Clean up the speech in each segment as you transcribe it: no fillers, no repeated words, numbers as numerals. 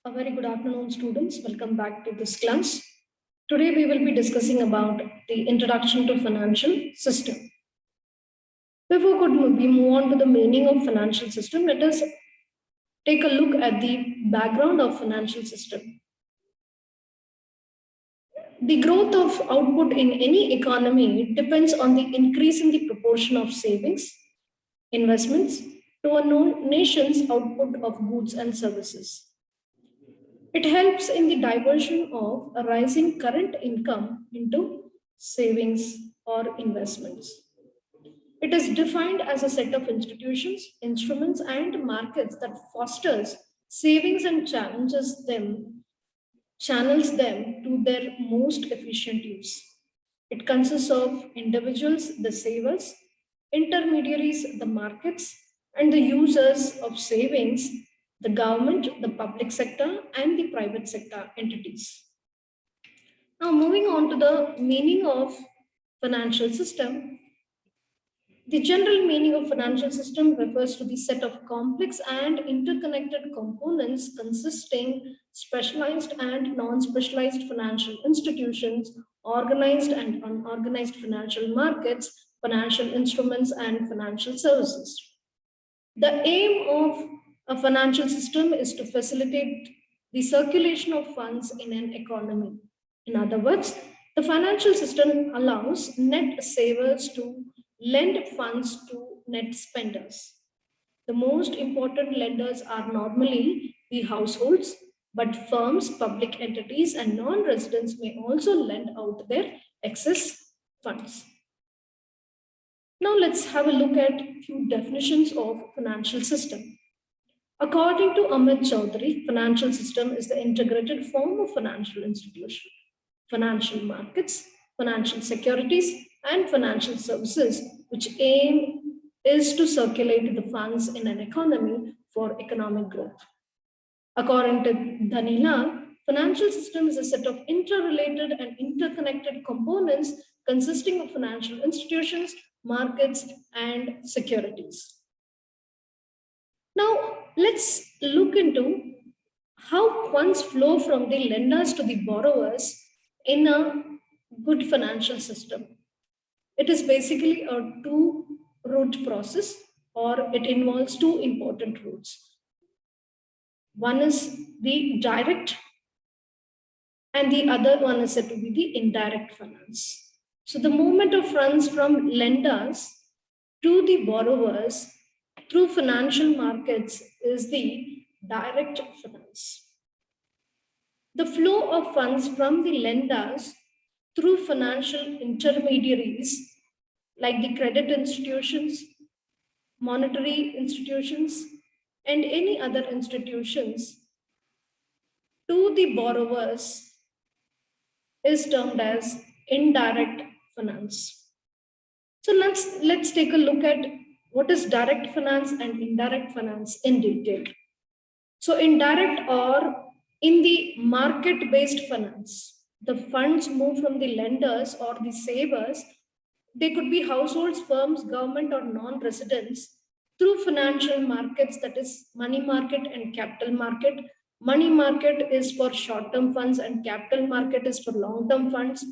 A very good afternoon, students. Welcome back to this class. Today we will be discussing about the introduction to financial system. Before we move on to the meaning of financial system, let us take a look at the background of financial system. The growth of output in any economy depends on the increase in the proportion of savings, investments to a nation's output of goods and services. It helps in the diversion of a rising current income into savings or investments. It is defined as a set of institutions, instruments, and markets that fosters savings and channels them to their most efficient use. It consists of individuals, the savers, intermediaries, the markets, and the users of savings, the government, the public sector, and the private sector entities. Now, moving on to the meaning of financial system. The general meaning of financial system refers to the set of complex and interconnected components consisting specialized and non-specialized financial institutions, organized and unorganized financial markets, financial instruments, and financial services. The aim of a financial system is to facilitate the circulation of funds in an economy. In other words, the financial system allows net savers to lend funds to net spenders. The most important lenders are normally the households, but firms, public entities, and non residents may also lend out their excess funds. Now, let's have a look at a few definitions of financial system. According to Amit Chaudhary, financial system is the integrated form of financial institution, financial markets, financial securities, and financial services, which aim is to circulate the funds in an economy for economic growth. According to Dhanilal, financial system is a set of interrelated and interconnected components consisting of financial institutions, markets, and securities. Now, let's look into how funds flow from the lenders to the borrowers in a good financial system. It is basically a two-route process, or it involves two important routes. One is the direct, and the other one is said to be the indirect finance. So the movement of funds from lenders to the borrowers through financial markets is the direct finance. The flow of funds from the lenders through financial intermediaries like the credit institutions, monetary institutions, and any other institutions to the borrowers is termed as indirect finance. So let's take a look at what is direct finance and indirect finance in detail. So indirect or in the market-based finance, the funds move from the lenders or the savers. They could be households, firms, government, or non-residents through financial markets, that is money market and capital market. Money market is for short-term funds and capital market is for long-term funds.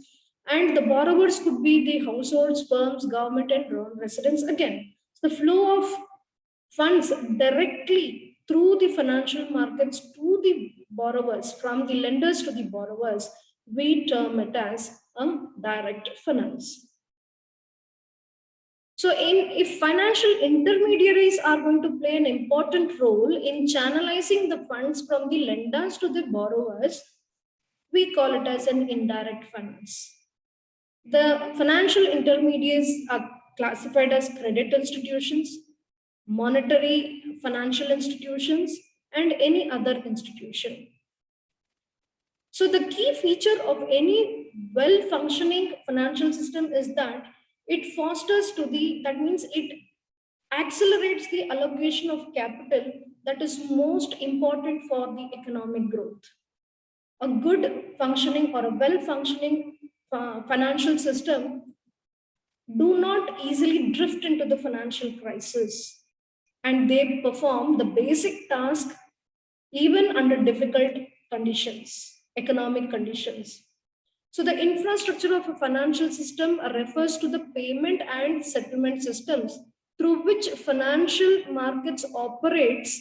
And the borrowers could be the households, firms, government, and non-residents again. The flow of funds directly through the financial markets to the borrowers, from the lenders to the borrowers, we term it as a direct finance. So if financial intermediaries are going to play an important role in channelizing the funds from the lenders to the borrowers, we call it as an indirect finance. The financial intermediaries are classified as credit institutions, monetary financial institutions, and any other institution. So the key feature of any well-functioning financial system is that it fosters that means it accelerates the allocation of capital that is most important for the economic growth. A good functioning or a well-functioning financial system do not easily drift into the financial crisis, and they perform the basic task even under difficult conditions, economic conditions. So the infrastructure of a financial system refers to the payment and settlement systems through which financial markets operates,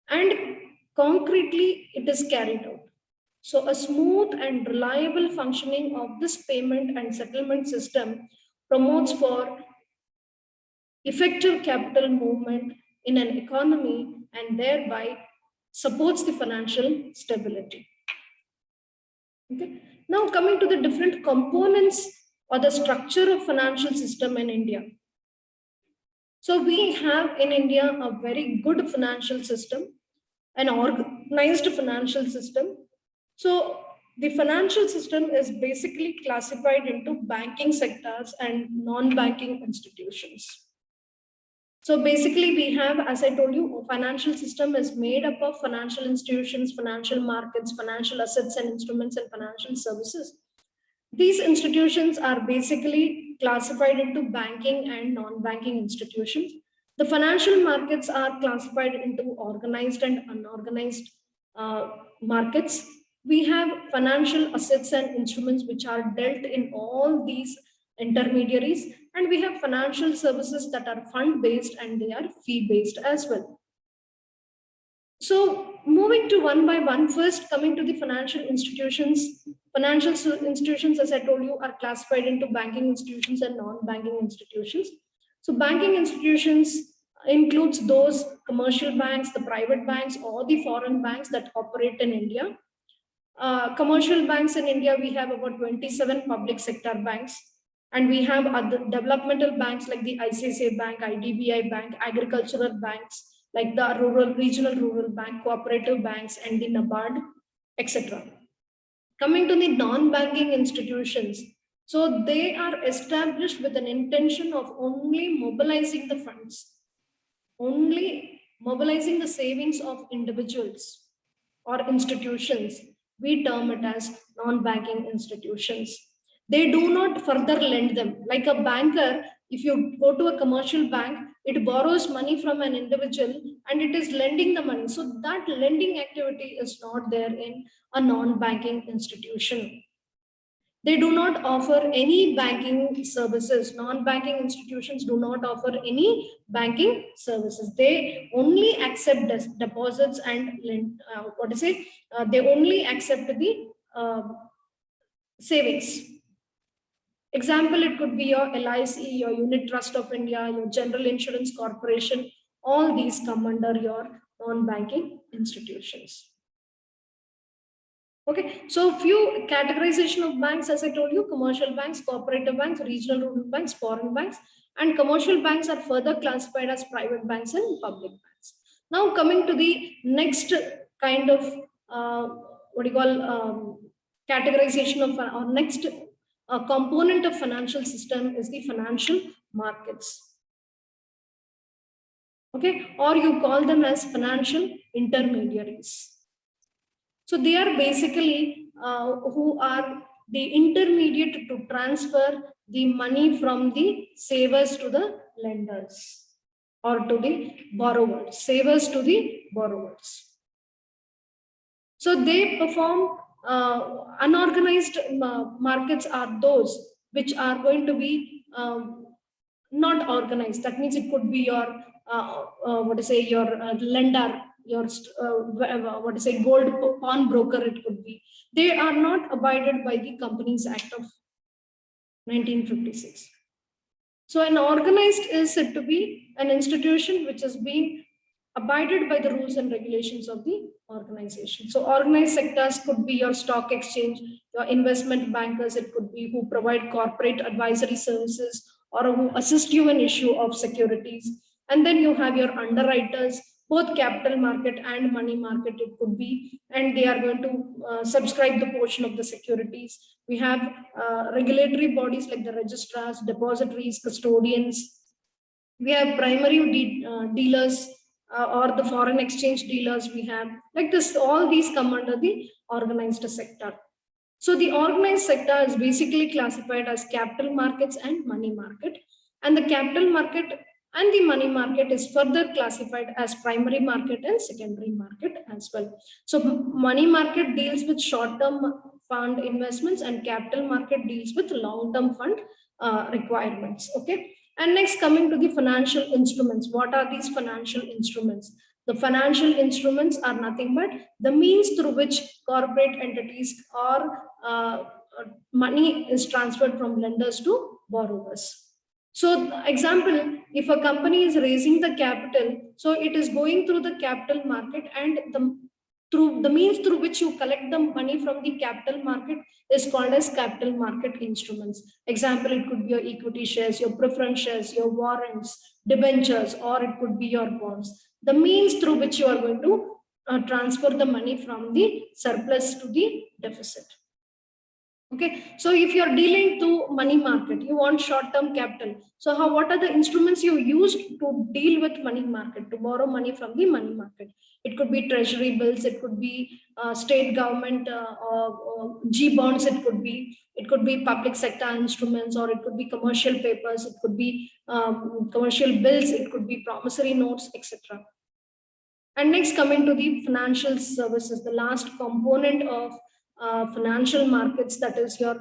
and concretely it is carried out. So a smooth and reliable functioning of this payment and settlement system promotes for effective capital movement in an economy and thereby supports the financial stability. Okay. Now coming to the different components or the structure of financial system in India. So we have in India a very good financial system, an organized financial system. So the financial system is basically classified into banking sectors and non-banking institutions. So basically we have, as I told you, a financial system is made up of financial institutions, financial markets, financial assets and instruments, and financial services. These institutions are basically classified into banking and non-banking institutions. The financial markets are classified into organized and unorganized markets. We have financial assets and instruments which are dealt in all these intermediaries, and we have financial services that are fund-based and they are fee-based as well. So moving to one by one, first coming to the financial institutions. Financial institutions, as I told you, are classified into banking institutions and non-banking institutions. So banking institutions includes those commercial banks, the private banks, or the foreign banks that operate in India. Commercial banks in India, we have about 27 public sector banks, and we have other developmental banks like the ICICI Bank, IDBI Bank, agricultural banks like the regional rural bank, cooperative banks, and the NABARD, etc. Coming to the non-banking institutions, so they are established with an intention of only mobilizing the funds, only mobilizing the savings of individuals or institutions. We term it as non-banking institutions. They do not further lend them. Like a banker, if you go to a commercial bank, it borrows money from an individual and it is lending the money. So that lending activity is not there in a non-banking institution. They do not offer any banking services. Non-banking institutions do not offer any banking services. They only accept deposits and they only accept the savings. Example, it could be your LIC, your Unit Trust of India, your General Insurance Corporation. All these come under your non-banking institutions. Okay, so few categorization of banks, as I told you: commercial banks, cooperative banks, regional rural banks, foreign banks, and commercial banks are further classified as private banks and public banks. Now coming to the next kind of categorization of or next component of financial system is the financial markets. Okay, or you call them as financial intermediaries. So they are basically who are the intermediate to transfer the money from the savers to the lenders, or to the borrowers, savers to the borrowers. So they perform unorganized markets are those which are going to be not organized. That means it could be your lender, your gold pawnbroker. It could be. They are not abided by the Companies Act of 1956. So an organized is said to be an institution which has been abided by the rules and regulations of the organization. So organized sectors could be your stock exchange, your investment bankers. It could be who provide corporate advisory services or who assist you in issue of securities. And then you have your underwriters, both capital market and money market it could be, and they are going to subscribe the portion of the securities. We have regulatory bodies like the registrars, depositories, custodians. We have primary dealers or the foreign exchange dealers. We have like this, all these come under the organized sector. So the organized sector is basically classified as capital markets and money market. And the capital market And the money market is further classified as primary market and secondary market as well. So money market deals with short-term fund investments, and capital market deals with long-term fund requirements. Okay. And next, coming to the financial instruments. What are these financial instruments? The financial instruments are nothing but the means through which corporate entities or money is transferred from lenders to borrowers. So, example, if a company is raising the capital, so it is going through the capital market, and through the means through which you collect the money from the capital market is called as capital market instruments. Example, it could be your equity shares, your preference shares, your warrants, debentures, or it could be your bonds. The means through which you are going to transfer the money from the surplus to the deficit. Okay, so if you're dealing to money market, you want short-term capital. So what are the instruments you use to deal with money market, to borrow money from the money market? It could be treasury bills, it could be state government G bonds, it could be public sector instruments, or it could be commercial papers, it could be commercial bills, it could be promissory notes, etc. And next, coming to the financial services, the last component of financial markets, that is your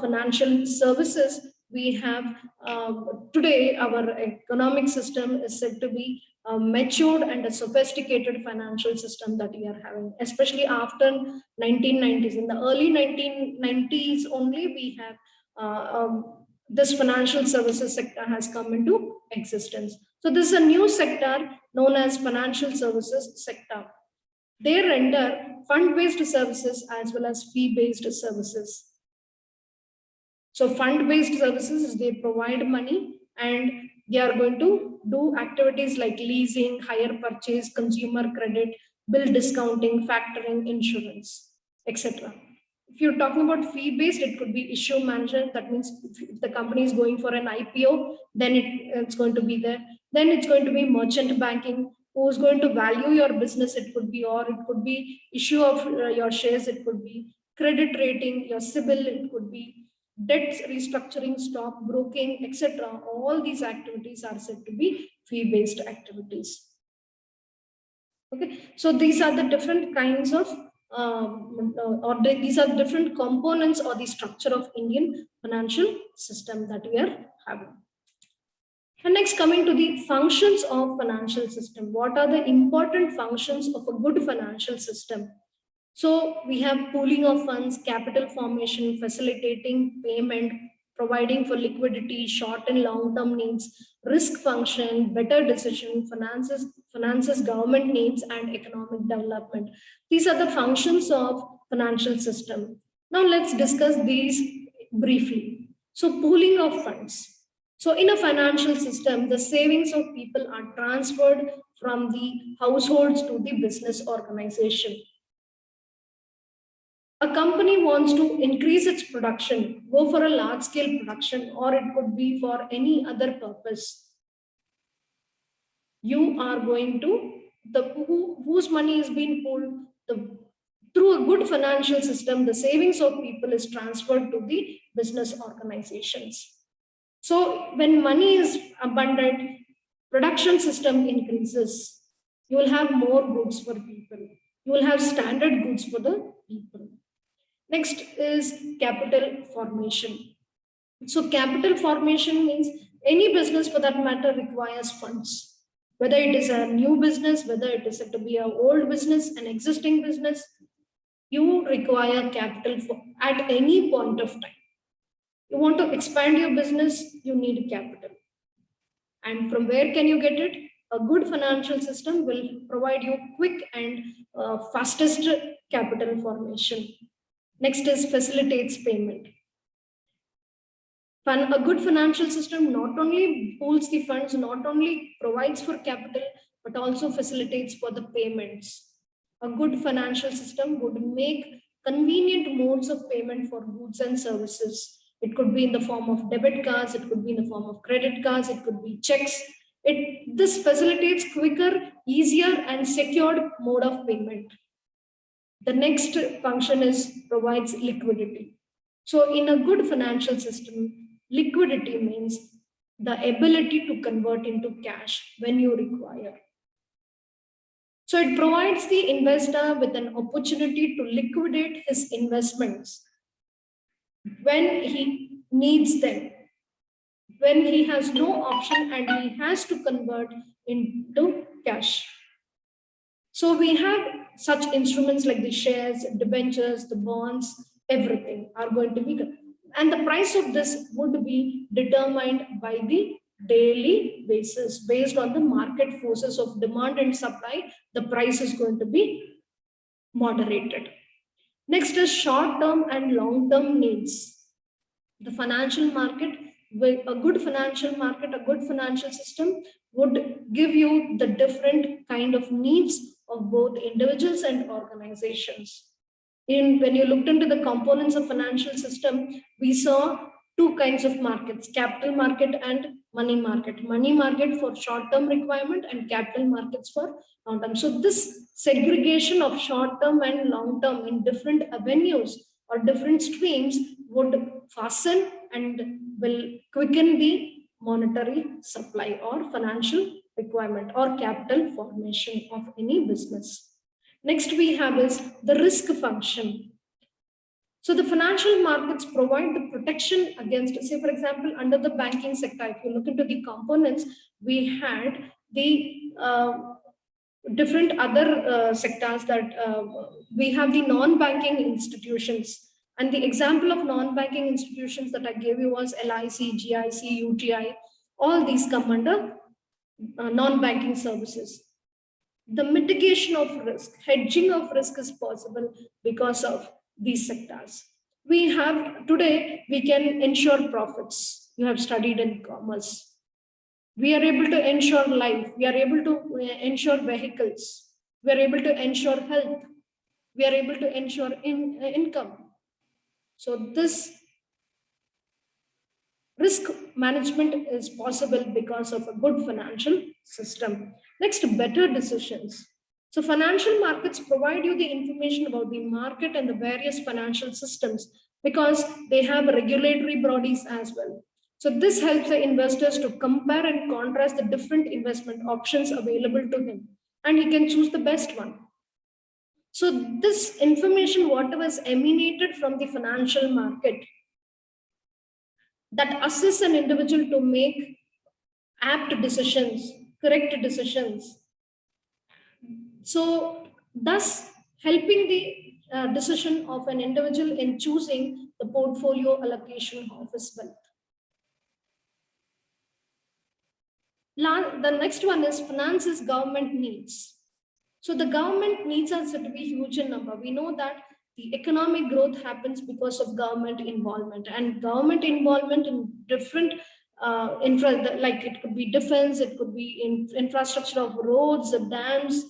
financial services. We have today our economic system is said to be a matured and a sophisticated financial system that we are having, especially after 1990s. In the early 1990s only, we have this financial services sector has come into existence. So this is a new sector known as financial services sector. They render fund-based services as well as fee-based services. So fund-based services is they provide money, and they are going to do activities like leasing, hire purchase, consumer credit, bill discounting, factoring, insurance, etc. If you're talking about fee-based, it could be issue management. That means if the company is going for an IPO, then it's going to be there. Then it's going to be merchant banking, who's going to value your business, it could be, or it could be issue of your shares, it could be credit rating, your CIBIL, it could be debt restructuring, stock broking, etc. All these activities are said to be fee-based activities. Okay, so these are the different kinds of these are different components or the structure of Indian financial system that we are having. And next, coming to the functions of financial system. What are the important functions of a good financial system? So we have pooling of funds, capital formation, facilitating payment, providing for liquidity, short and long-term needs, risk function, better decision, finances government needs, and economic development. These are the functions of financial system. Now let's discuss these briefly. So pooling of funds. So in a financial system, the savings of people are transferred from the households to the business organization. A company wants to increase its production, go for a large scale production, or it could be for any other purpose. You are going to, whose money is being pooled, through a good financial system, the savings of people is transferred to the business organizations. So when money is abundant, production system increases. You will have more goods for people. You will have standard goods for the people. Next is capital formation. So capital formation means any business for that matter requires funds. Whether it is a new business, whether it is to be an old business, an existing business, you require capital at any point of time. You want to expand your business, you need capital. And from where can you get it? A good financial system will provide you quick and fastest capital formation. Next is facilitates payment. A good financial system not only pools the funds, not only provides for capital, but also facilitates for the payments. A good financial system would make convenient modes of payment for goods and services. It could be in the form of debit cards, it could be in the form of credit cards, it could be checks. This facilitates quicker, easier, and secured mode of payment. The next function is provides liquidity. So in a good financial system, liquidity means the ability to convert into cash when you require. So it provides the investor with an opportunity to liquidate his investments when he needs them, when he has no option and he has to convert into cash. So we have such instruments like the shares, debentures, the bonds, everything are going to be, and the price of this would be determined by the daily basis based on the market forces of demand and supply. The price is going to be moderated. Next is short-term and long-term needs. The financial market, a good financial market, a good financial system would give you the different kind of needs of both individuals and organizations. When you looked into the components of financial system, we saw two kinds of markets: capital market and money market. Money market for short-term requirement and capital markets for long-term. So this segregation of short-term and long-term in different avenues or different streams would fasten and will quicken the monetary supply or financial requirement or capital formation of any business. Next we have is the risk function. So the financial markets provide the protection against, say for example, under the banking sector, if you look into the components, we had the different other sectors that we have the non-banking institutions. And the example of non-banking institutions that I gave you was LIC, GIC, UTI, all these come under non-banking services. The mitigation of risk, hedging of risk is possible because of these sectors. We have today, we can ensure profits. You have studied in commerce. We are able to ensure life. We are able to ensure vehicles. We are able to ensure health. We are able to ensure income. So this risk management is possible because of a good financial system. Next, better decisions. So financial markets provide you the information about the market and the various financial systems because they have regulatory bodies as well. So this helps the investors to compare and contrast the different investment options available to him, and he can choose the best one. So this information, whatever is emanated from the financial market, that assists an individual to make apt decisions, correct decisions. So thus helping the decision of an individual in choosing the portfolio allocation of his wealth. The next one is finances government needs. So the government needs are said to be huge in number. We know that the economic growth happens because of government involvement, and government involvement in different like it could be defense, it could be in infrastructure of roads, dams.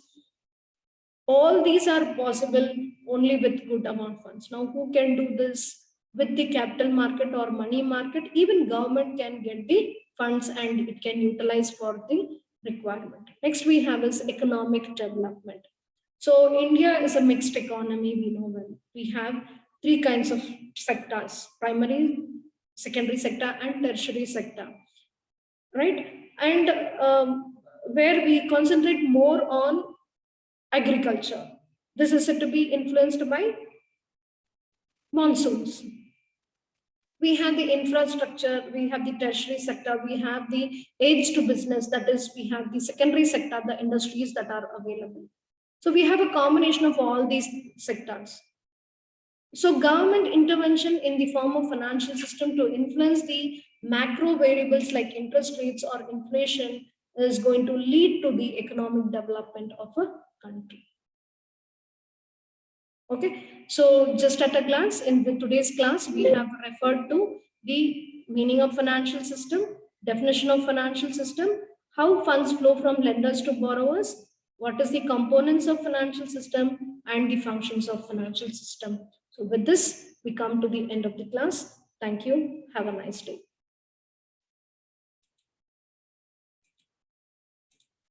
All these are possible only with good amount funds. Now, who can do this with the capital market or money market? Even government can get the funds and it can utilize for the requirement. Next we have is economic development. So India is a mixed economy, we know well. We have three kinds of sectors: primary, secondary sector and tertiary sector, right? And where we concentrate more on agriculture. This is said to be influenced by monsoons. We have the infrastructure, we have the tertiary sector, we have the aids to business, that is, we have the secondary sector, the industries that are available. So we have a combination of all these sectors. So government intervention in the form of financial system to influence the macro variables like interest rates or inflation is going to lead to the economic development of a country. Okay, so just at a glance, in today's class, we have referred to the meaning of financial system, definition of financial system, how funds flow from lenders to borrowers, what is the components of financial system, and the functions of financial system. So with this, we come to the end of the class. Thank you. Have a nice day.